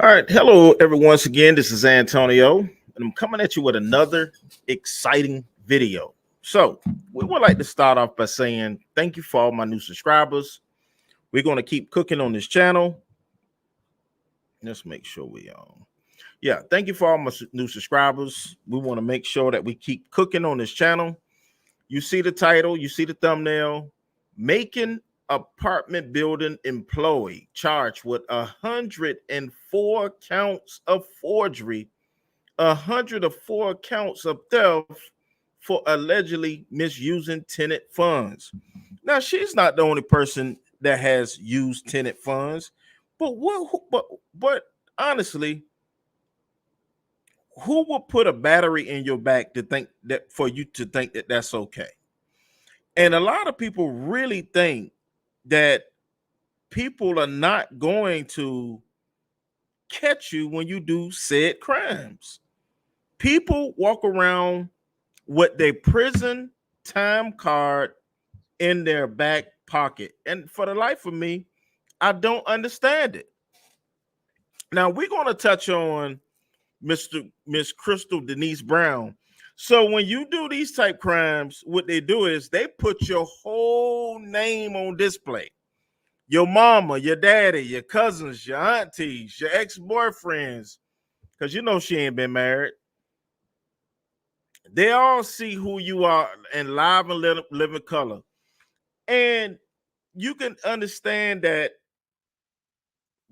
All right. Hello, everyone. Once again, this is Antonio, and I'm coming at you with another exciting video. So, we would like to start off by saying thank you for all my new subscribers. We're going to keep cooking on this channel. Let's make sure we on. Yeah, thank you for all my new subscribers. We want to make sure that we keep cooking on this channel. You see the title, you see the thumbnail. Macon apartment building employee charged with 104 counts of forgery, 104 counts of theft for allegedly misusing tenant funds. Now, she's not the only person that has used tenant funds, but but honestly, who will put a battery in your back to think that for you to think that that's okay? And a lot of people really think that people are not going to catch you when you do said crimes. People walk around with their prison time card in their back pocket. And for the life of me, I don't understand it. Now we're going to touch on Miss Crystal Denise Brown. So when you do these type crimes, what they do is they put your whole name on display. Your mama, your daddy, your cousins, your aunties, your ex-boyfriends, because you know she ain't been married. They all see who you are in live and living color. And you can understand that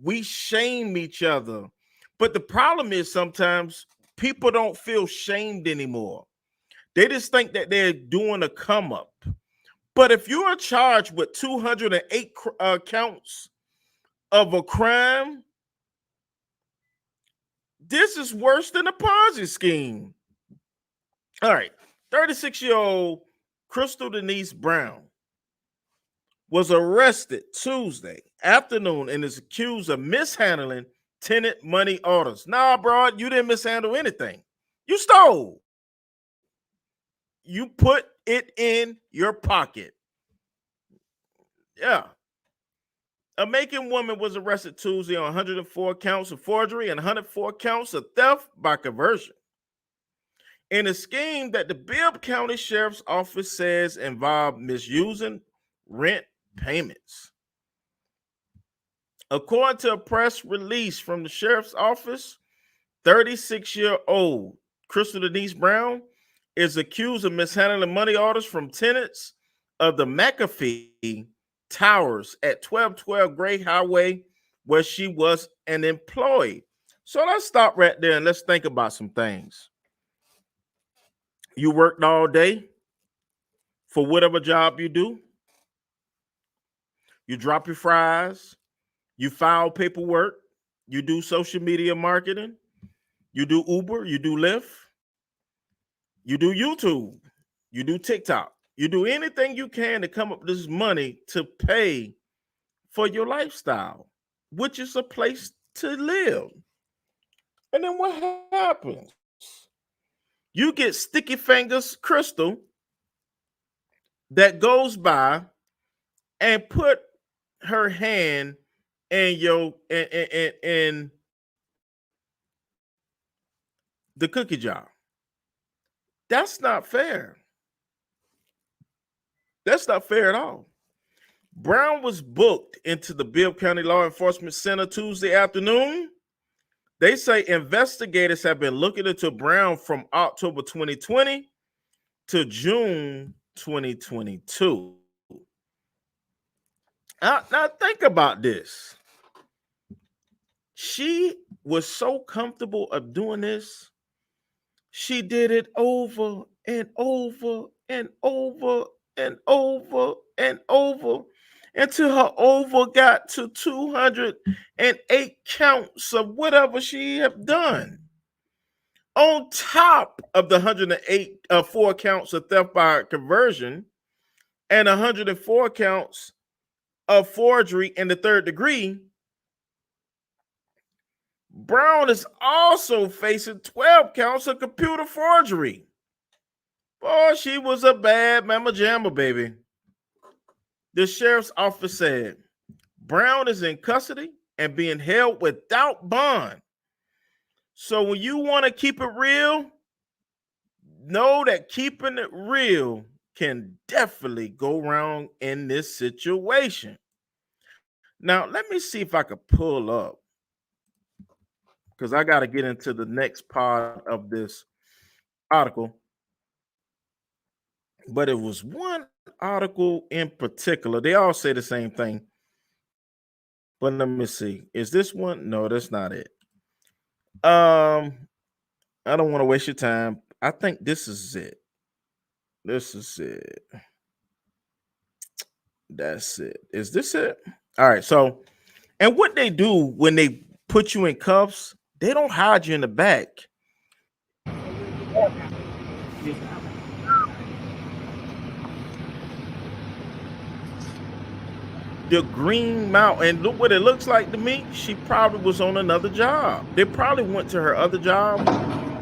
we shame each other. But the problem is sometimes people don't feel shamed anymore. They just think that they're doing a come up. But if you are charged with 208 counts of a crime, this is worse than a Ponzi scheme. All right, 36-year-old Crystal Denise Brown was arrested Tuesday afternoon and is accused of mishandling tenant money orders. Nah, bro, you didn't mishandle anything. You stole. You put it in your pocket. Yeah. A Macon woman was arrested Tuesday on 104 counts of forgery and 104 counts of theft by conversion in a scheme that the Bibb County Sheriff's Office says involved misusing rent payments. According to a press release from the Sheriff's Office, 36-year-old Crystal Denise Brown is accused of mishandling money orders from tenants of the McAffee Towers at 1212 Gray Highway, where she was an employee. So let's stop right there and let's think about some things. You worked all day for whatever job you do. You drop your fries. You file paperwork. You do social media marketing. You do Uber. You do Lyft. You do YouTube. You do TikTok. You do anything you can to come up with this money to pay for your lifestyle, which is a place to live. And then what happens? You get sticky fingers Crystal that goes by and put her hand in in the cookie jar. That's not fair. That's not fair at all. Brown was booked into the Bibb County Law Enforcement Center Tuesday afternoon. They say investigators have been looking into Brown from October 2020 to June 2022. Now think about this. She was so comfortable of doing this. She did it over and over and over and over and over until her over got to 208 counts of whatever she had done. On top of the 108 4 counts of theft by conversion and 104 counts of forgery in the third degree, Brown is also facing 12 counts of computer forgery. Boy, she was a bad mama jamma, baby. The sheriff's office said Brown is in custody and being held without bond. So when you want to keep it real, know that keeping it real can definitely go wrong in this situation. Now, let me see if I could pull up, because I got to get into the next part of this article. But it was one article in particular. They all say the same thing. But let me see. Is this one? No, that's not it. I don't want to waste your time. I think this is it. This is it. That's it. Is this it? All right. So, and what they do when they put you in cuffs, they don't hide you in the back. The Green Mountain, and look what it looks like to me. She probably was on another job. They probably went to her other job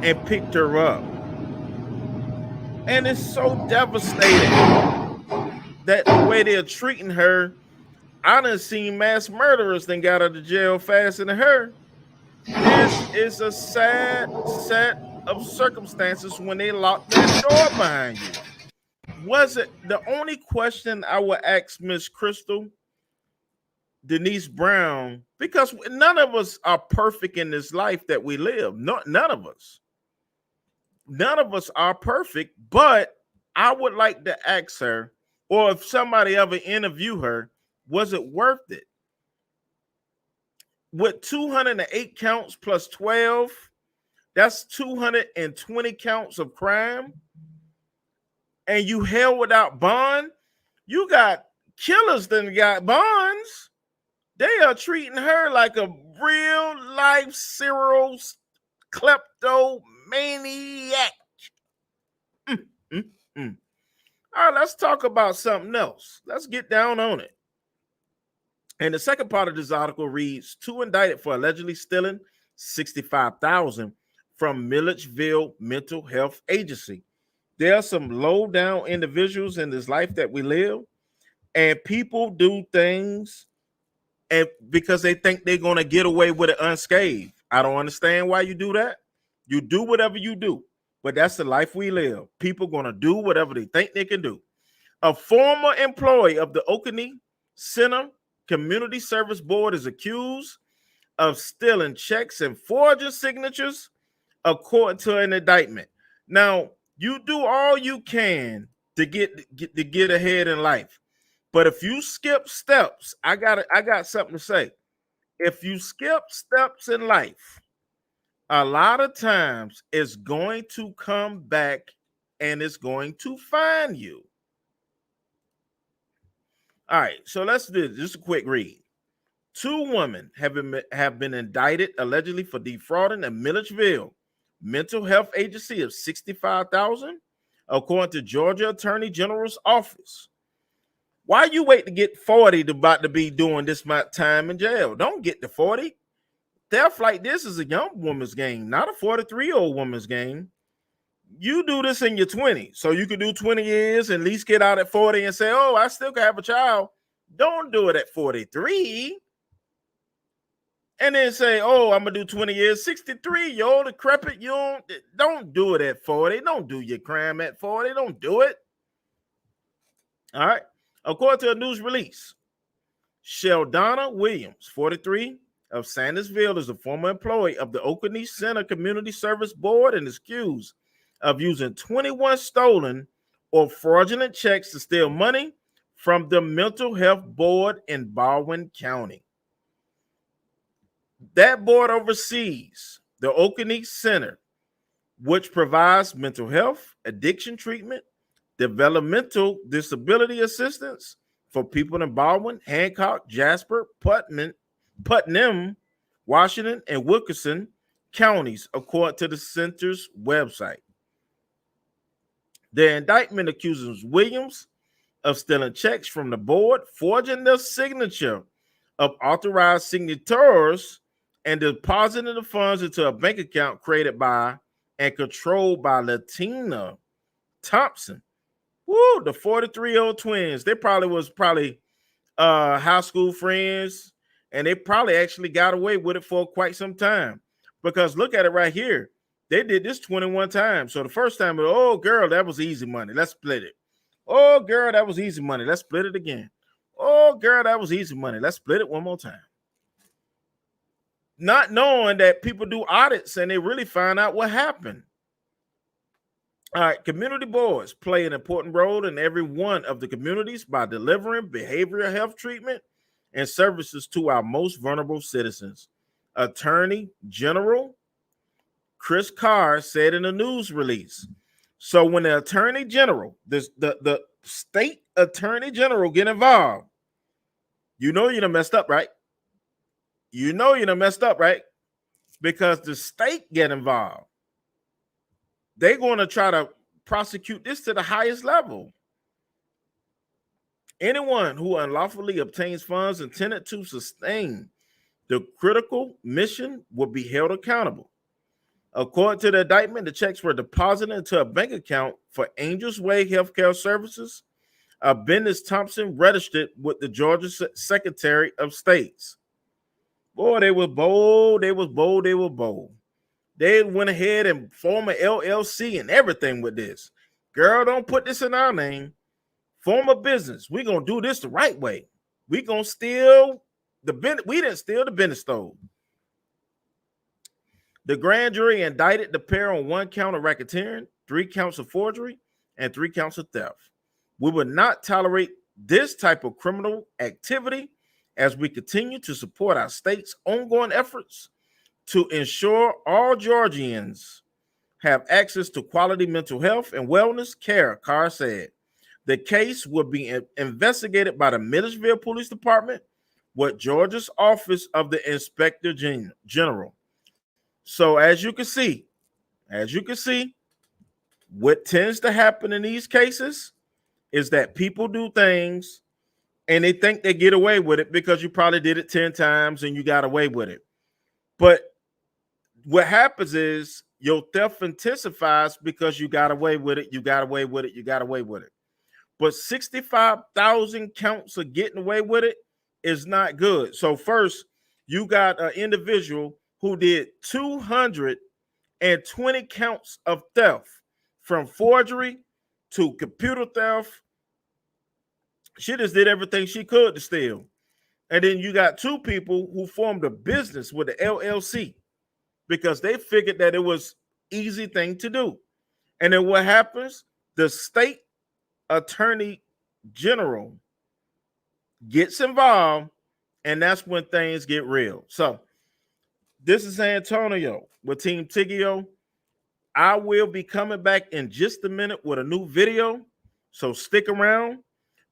and picked her up. And it's so devastating that the way they're treating her. I done seen mass murderers then got out of jail faster than her. This is a sad set of circumstances when they lock that door behind you. Was it the only question I would ask Miss Crystal Denise Brown? Because none of us are perfect in this life that we live. No, none of us. None of us are perfect, but I would like to ask her, or if somebody ever interview her, was it worth it? With 208 counts plus 12, that's 220 counts of crime, and you held without bond. You got killers that got bonds. They are treating her like a real life serial kleptomaniac. Mm, mm, mm. All right, let's talk about something else. Let's get down on it. And the second part of this article reads, two indicted for allegedly stealing $65,000 from Milledgeville Mental Health Agency. There are some low down individuals in this life that we live, and people do things and because they think they're going to get away with it unscathed. I don't understand why you do that. You do whatever you do, but that's the life we live. People going to do whatever they think they can do. A former employee of the Oconee Center Community Service Board is accused of stealing checks and forging signatures, according to an indictment. Now, you do all you can to get ahead in life, but if you skip steps, I got something to say. If you skip steps in life, a lot of times it's going to come back and it's going to find you. All right, so let's do this. Just a quick read. Two women have been indicted allegedly for defrauding a Milledgeville Mental Health Agency of $65,000, according to Georgia Attorney General's office. Why you wait to get 40 to about to be doing this much time in jail? Don't get to 40. Theft like this is a young woman's game, not a 43-year-old woman's game. You do this in your 20s, so you can do 20 years and at least get out at 40 and say, oh, I still can have a child. Don't do it at 43 and then say, oh, I'm going to do 20 years. 63, you're old, decrepit. You don't do it at 40. Don't do your crime at 40. Don't do it. All right. According to a news release, Sheldonna Williams, 43, of Sandersville, is a former employee of the Oconee Center Community Service Board and is accused of using 21 stolen or fraudulent checks to steal money from the Mental Health Board in Baldwin County. That board oversees the Oconee Center, which provides mental health, addiction treatment, developmental disability assistance for people in Baldwin, Hancock, Jasper, Putnam, Washington, and Wilkinson counties, according to the center's website. The indictment accuses Williams of stealing checks from the board, forging the signature of authorized signatories, and depositing the funds into a bank account created by and controlled by Latina Thompson. Woo, the 43-year-old twins. They probably was high school friends, And they probably actually got away with it for quite some time. Because look at it right here. They did this 21 times. So the first time, oh, girl, that was easy money. Let's split it. Oh, girl, that was easy money. Let's split it again. Oh, girl, that was easy money. Let's split it one more time. Not knowing that people do audits and they really find out what happened. All right, community boards play an important role in every one of the communities by delivering behavioral health treatment and services to our most vulnerable citizens. Attorney General Chris Carr said in a news release. So when the Attorney General, the state Attorney General get involved, you know you done messed up, right? You know you done messed up, right? Because the state get involved. They're going to try to prosecute this to the highest level. Anyone who unlawfully obtains funds intended to sustain the critical mission will be held accountable. According to the indictment, the checks were deposited into a bank account for Angels Way Healthcare Services. Bendis Thompson registered with the Georgia Secretary of State's. Boy, they were bold. They was bold. They were bold. They went ahead and formed an LLC and everything with this. Girl, don't put this in our name. Form a business. We're going to do this the right way. We're going to steal the we didn't steal the Bennett stove. The grand jury indicted the pair on 1 count of racketeering, 3 counts of forgery, and 3 counts of theft. We will not tolerate this type of criminal activity as we continue to support our state's ongoing efforts to ensure all Georgians have access to quality mental health and wellness care, Carr said. The case will be investigated by the Millersville Police Department with Georgia's Office of the Inspector General. So as you can see, what tends to happen in these cases is that people do things and they think they get away with it because you probably did it 10 times and you got away with it. But what happens is your theft intensifies because you got away with it, you got away with it, you got away with it. But 65,000 counts of getting away with it is not good. So first, you got an individual who did 220 counts of theft, from forgery to computer theft. She just did everything she could to steal. And then you got 2 people who formed a business with the LLC because they figured that it was easy thing to do. And then what happens? The state Attorney General gets involved, and that's when things get real. So this is Antonio with Team Tiggio. I will be coming back in just a minute with a new video, so stick around.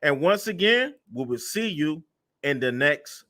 And once again, we will see you in the next